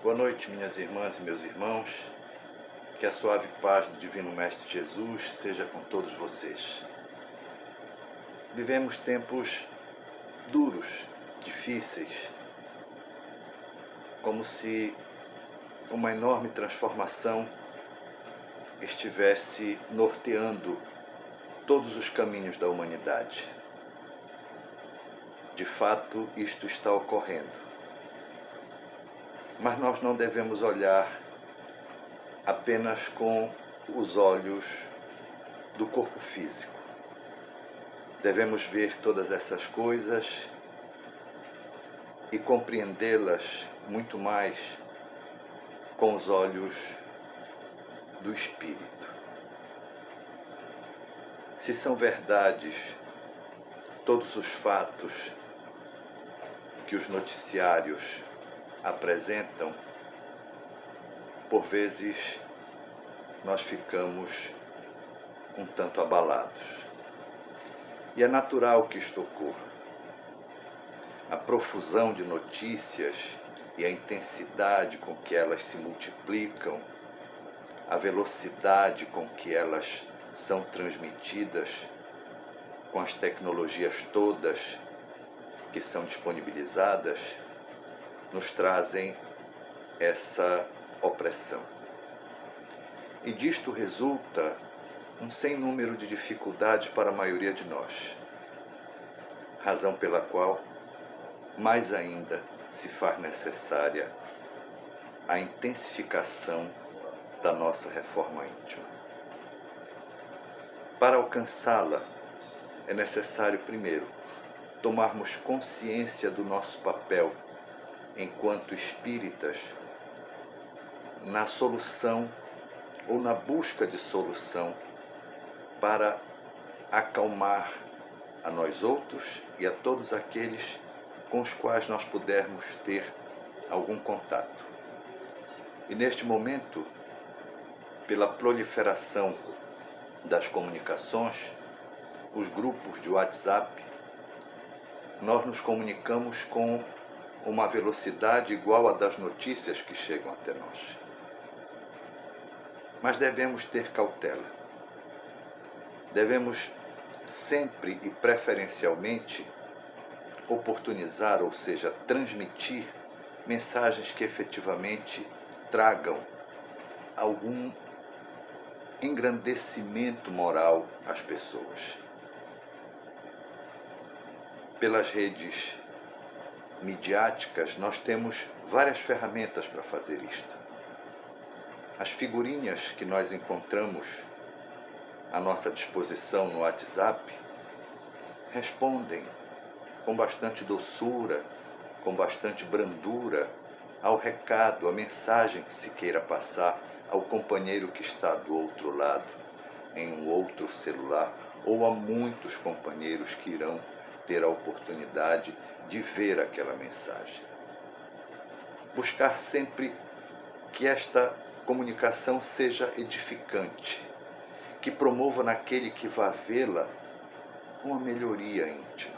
Boa noite, minhas irmãs e meus irmãos. Que a suave paz do Divino Mestre Jesus seja com todos vocês. Vivemos tempos duros, difíceis, como se uma enorme transformação estivesse norteando todos os caminhos da humanidade. De fato, isto está ocorrendo. Mas nós não devemos olhar apenas com os olhos do corpo físico. Devemos ver todas essas coisas e compreendê-las muito mais com os olhos do espírito. Se são verdades todos os fatos que os noticiários apresentam, por vezes nós ficamos um tanto abalados. E é natural que isto ocorra. A profusão de notícias e a intensidade com que elas se multiplicam, a velocidade com que elas são transmitidas, com as tecnologias todas que são disponibilizadas, nos trazem essa opressão. E disto resulta um sem número de dificuldades para a maioria de nós, razão pela qual mais ainda se faz necessária a intensificação da nossa reforma íntima. Para alcançá-la, é necessário, primeiro, tomarmos consciência do nosso papel enquanto espíritas na solução ou na busca de solução para acalmar a nós outros e a todos aqueles com os quais nós pudermos ter algum contato. E neste momento, pela proliferação das comunicações, os grupos de WhatsApp, nós nos comunicamos com uma velocidade igual à das notícias que chegam até nós. Mas devemos ter cautela. Devemos sempre e preferencialmente oportunizar, ou seja, transmitir mensagens que efetivamente tragam algum engrandecimento moral às pessoas. Pelas redes midiáticas, nós temos várias ferramentas para fazer isto. As figurinhas que nós encontramos à nossa disposição no WhatsApp respondem com bastante doçura, com bastante brandura ao recado, à mensagem que se queira passar ao companheiro que está do outro lado, em um outro celular, ou a muitos companheiros que irão ter a oportunidade de ver aquela mensagem. Buscar sempre que esta comunicação seja edificante, que promova naquele que vá vê-la uma melhoria íntima.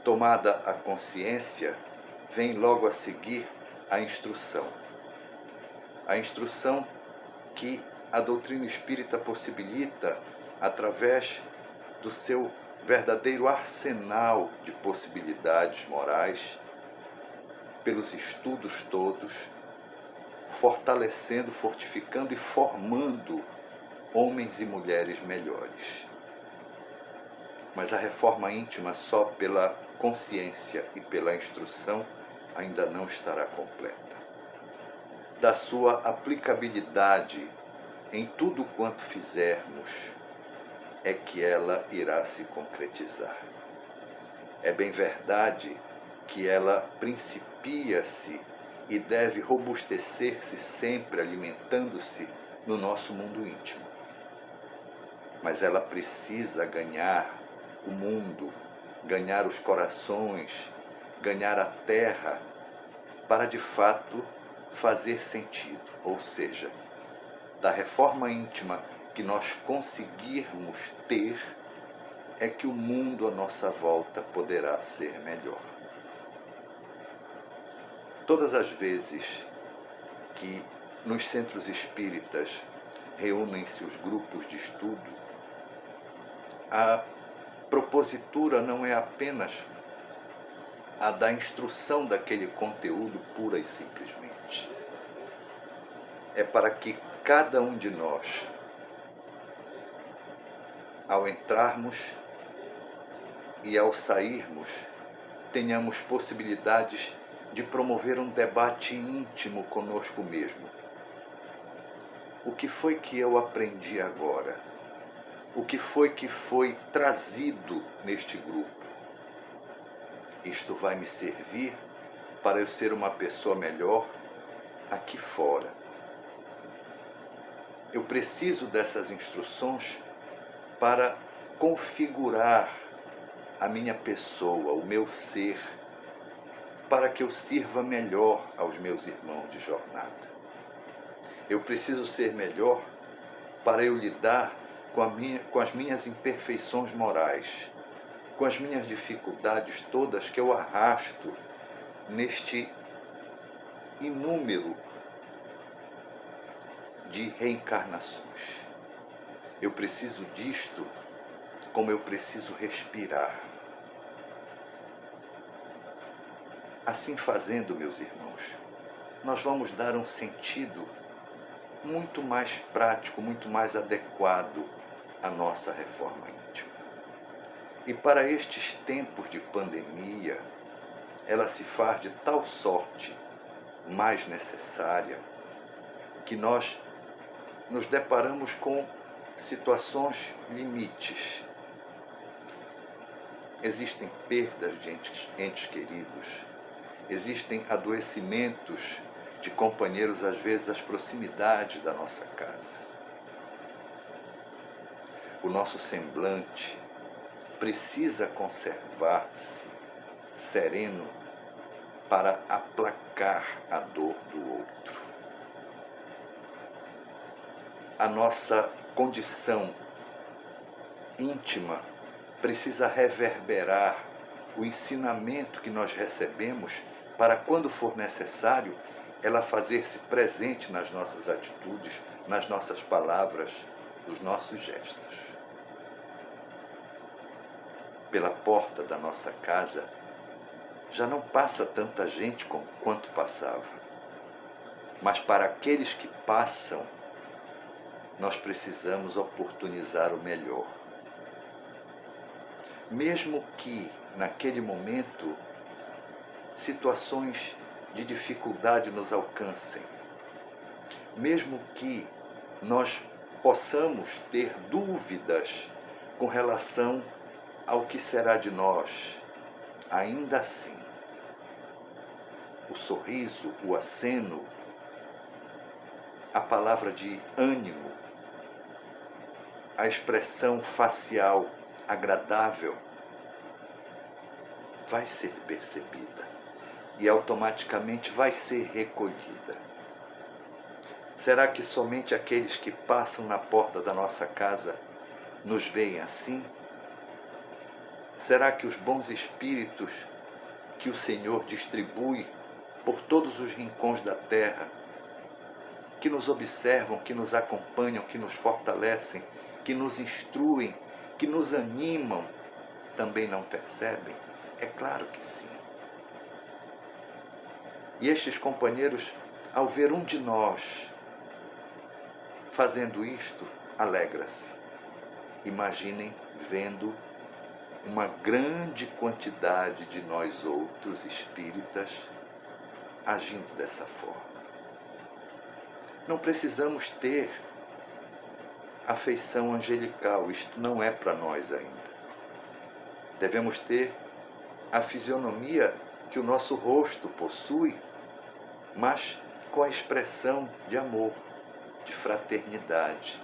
Tomada a consciência, vem logo a seguir a instrução. A instrução que a doutrina espírita possibilita através do seu verdadeiro arsenal de possibilidades morais, pelos estudos todos, fortalecendo, fortificando e formando homens e mulheres melhores. Mas a reforma íntima só pela consciência e pela instrução ainda não estará completa. Da sua aplicabilidade em tudo quanto fizermos, é que ela irá se concretizar. É bem verdade que ela principia-se e deve robustecer-se sempre alimentando-se no nosso mundo íntimo. Mas ela precisa ganhar o mundo, ganhar os corações, ganhar a terra, para de fato fazer sentido. Ou seja, da reforma íntima que nós conseguirmos ter, é que o mundo à nossa volta poderá ser melhor. Todas as vezes que nos centros espíritas reúnem-se os grupos de estudo, a propositura não é apenas a da instrução daquele conteúdo pura e simplesmente. É para que cada um de nós, ao entrarmos e ao sairmos, tenhamos possibilidades de promover um debate íntimo conosco mesmo. O que foi que eu aprendi agora? O que foi trazido neste grupo? Isto vai me servir para eu ser uma pessoa melhor aqui fora. Eu preciso dessas instruções para configurar a minha pessoa, o meu ser, para que eu sirva melhor aos meus irmãos de jornada. Eu preciso ser melhor para eu lidar com as minhas imperfeições morais, com as minhas dificuldades todas que eu arrasto neste inúmero de reencarnações. Eu preciso disto como eu preciso respirar. Assim fazendo, meus irmãos, nós vamos dar um sentido muito mais prático, muito mais adequado à nossa reforma íntima. E para estes tempos de pandemia, ela se faz de tal sorte mais necessária que nós nos deparamos com situações limites. Existem perdas de entes queridos, existem adoecimentos de companheiros, às vezes, às proximidades da nossa casa. O nosso semblante precisa conservar-se sereno para aplacar a dor do outro. A nossa condição íntima precisa reverberar o ensinamento que nós recebemos para, quando for necessário, ela fazer-se presente nas nossas atitudes, nas nossas palavras, nos nossos gestos. Pela porta da nossa casa já não passa tanta gente quanto passava. Mas para aqueles que passam, nós precisamos oportunizar o melhor. Mesmo que, naquele momento, situações de dificuldade nos alcancem, mesmo que nós possamos ter dúvidas com relação ao que será de nós, ainda assim, o sorriso, o aceno, a palavra de ânimo, a expressão facial agradável vai ser percebida e automaticamente vai ser recolhida. Será que somente aqueles que passam na porta da nossa casa nos veem assim? Será que os bons espíritos que o Senhor distribui por todos os rincões da terra, que nos observam, que nos acompanham, que nos fortalecem, que nos instruem, que nos animam, também não percebem? É claro que sim. E estes companheiros, ao ver um de nós fazendo isto, alegra-se. Imaginem vendo uma grande quantidade de nós outros espíritas agindo dessa forma. Não precisamos ter a feição angelical, isto não é para nós ainda. Devemos ter a fisionomia que o nosso rosto possui, mas com a expressão de amor, de fraternidade.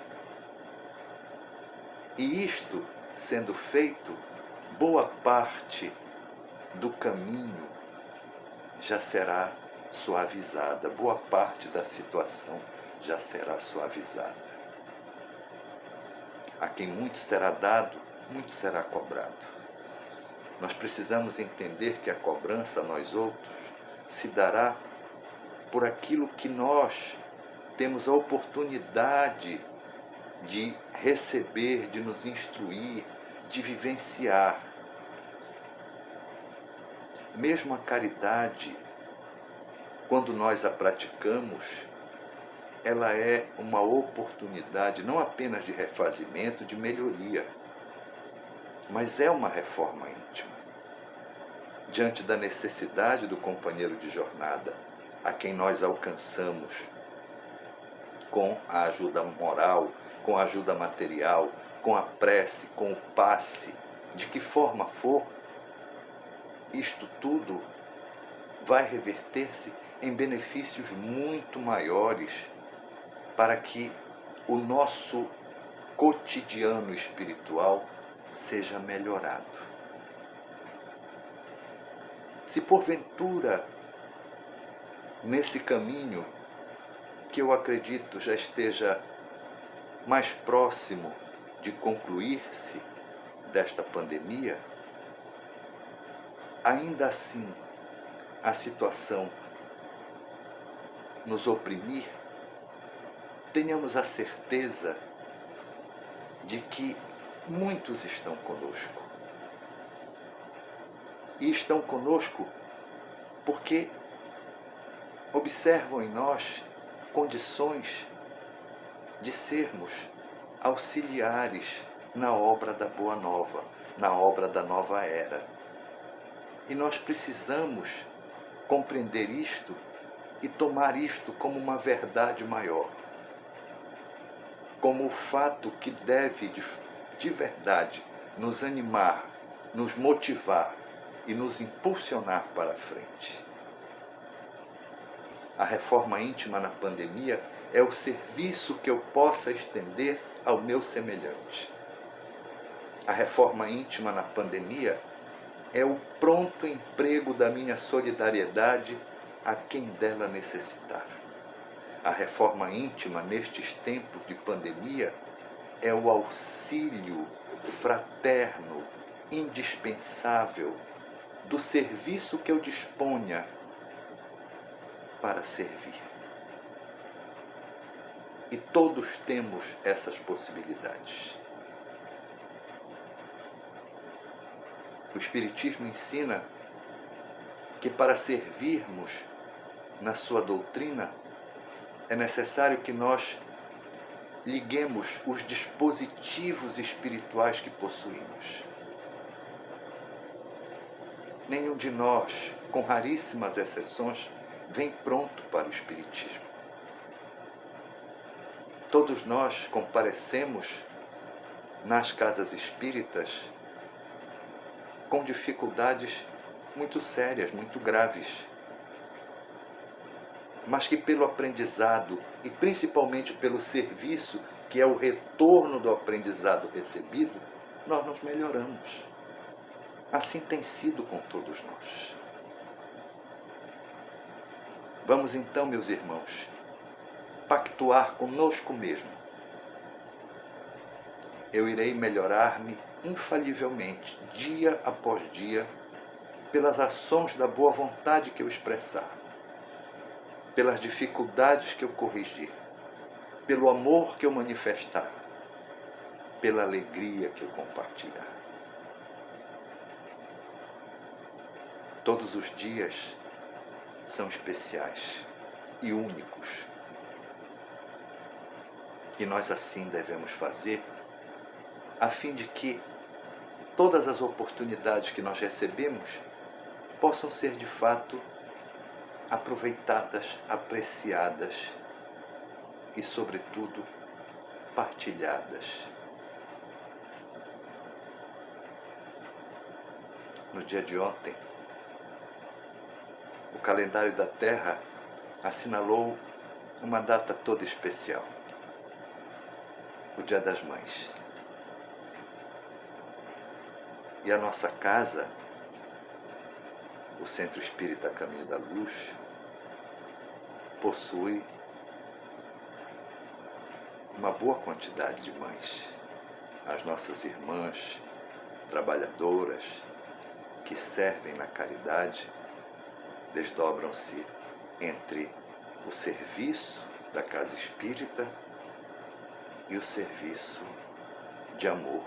E isto sendo feito, boa parte do caminho já será suavizada, boa parte da situação já será suavizada. A quem muito será dado, muito será cobrado. Nós precisamos entender que a cobrança a nós outros se dará por aquilo que nós temos a oportunidade de receber, de nos instruir, de vivenciar. Mesmo a caridade, quando nós a praticamos, ela é uma oportunidade não apenas de refazimento, de melhoria, mas é uma reforma íntima. Diante da necessidade do companheiro de jornada, a quem nós alcançamos com a ajuda moral, com a ajuda material, com a prece, com o passe, de que forma for, isto tudo vai reverter-se em benefícios muito maiores para que o nosso cotidiano espiritual seja melhorado. Se porventura, nesse caminho, que eu acredito já esteja mais próximo de concluir-se desta pandemia, ainda assim a situação nos oprimir, tenhamos a certeza de que muitos estão conosco. E estão conosco porque observam em nós condições de sermos auxiliares na obra da Boa Nova, na obra da nova era. E nós precisamos compreender isto e tomar isto como uma verdade maior, como o fato que deve de verdade nos animar, nos motivar e nos impulsionar para a frente. A reforma íntima na pandemia é o serviço que eu possa estender ao meu semelhante. A reforma íntima na pandemia é o pronto emprego da minha solidariedade a quem dela necessitar. A reforma íntima nestes tempos de pandemia é o auxílio fraterno, indispensável, do serviço que eu disponha para servir. E todos temos essas possibilidades. O Espiritismo ensina que para servirmos na sua doutrina é necessário que nós liguemos os dispositivos espirituais que possuímos. Nenhum de nós, com raríssimas exceções, vem pronto para o Espiritismo. Todos nós comparecemos nas casas espíritas com dificuldades muito sérias, muito graves, mas que pelo aprendizado e principalmente pelo serviço, que é o retorno do aprendizado recebido, nós nos melhoramos. Assim tem sido com todos nós. Vamos então, meus irmãos, pactuar conosco mesmo. Eu irei melhorar-me infalivelmente, dia após dia, pelas ações da boa vontade que eu expressar, pelas dificuldades que eu corrigir, pelo amor que eu manifestar, pela alegria que eu compartilhar. Todos os dias são especiais e únicos. E nós assim devemos fazer, a fim de que todas as oportunidades que nós recebemos possam ser de fato aproveitadas, apreciadas e, sobretudo, partilhadas. No dia de ontem, o calendário da Terra assinalou uma data toda especial, o Dia das Mães. E a nossa casa, o Centro Espírita Caminho da Luz, possui uma boa quantidade de mães. As nossas irmãs trabalhadoras que servem na caridade desdobram-se entre o serviço da casa espírita e o serviço de amor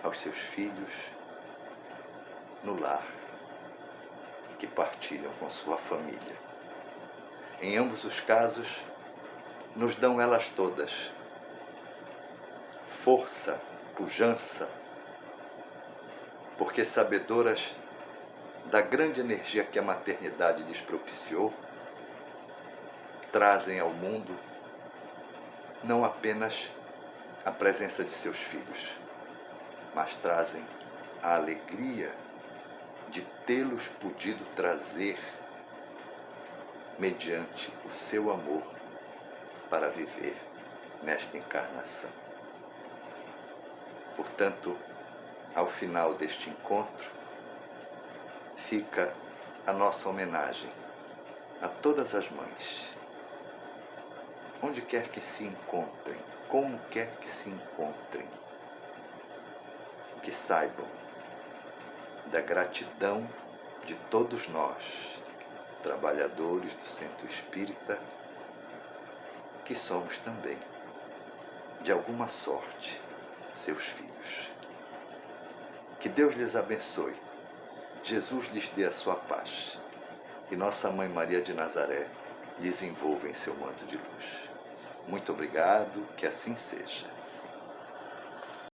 aos seus filhos no lar que partilham com sua família. Em ambos os casos, nos dão elas todas força, pujança, porque sabedoras da grande energia que a maternidade lhes propiciou, trazem ao mundo não apenas a presença de seus filhos, mas trazem a alegria de tê-los podido trazer mediante o seu amor para viver nesta encarnação. Portanto, ao final deste encontro, fica a nossa homenagem a todas as mães, onde quer que se encontrem, como quer que se encontrem, que saibam da gratidão de todos nós, trabalhadores do Centro Espírita, que somos também, de alguma sorte, seus filhos. Que Deus lhes abençoe, Jesus lhes dê a sua paz e Nossa Mãe Maria de Nazaré lhes envolva em seu manto de luz. Muito obrigado, que assim seja.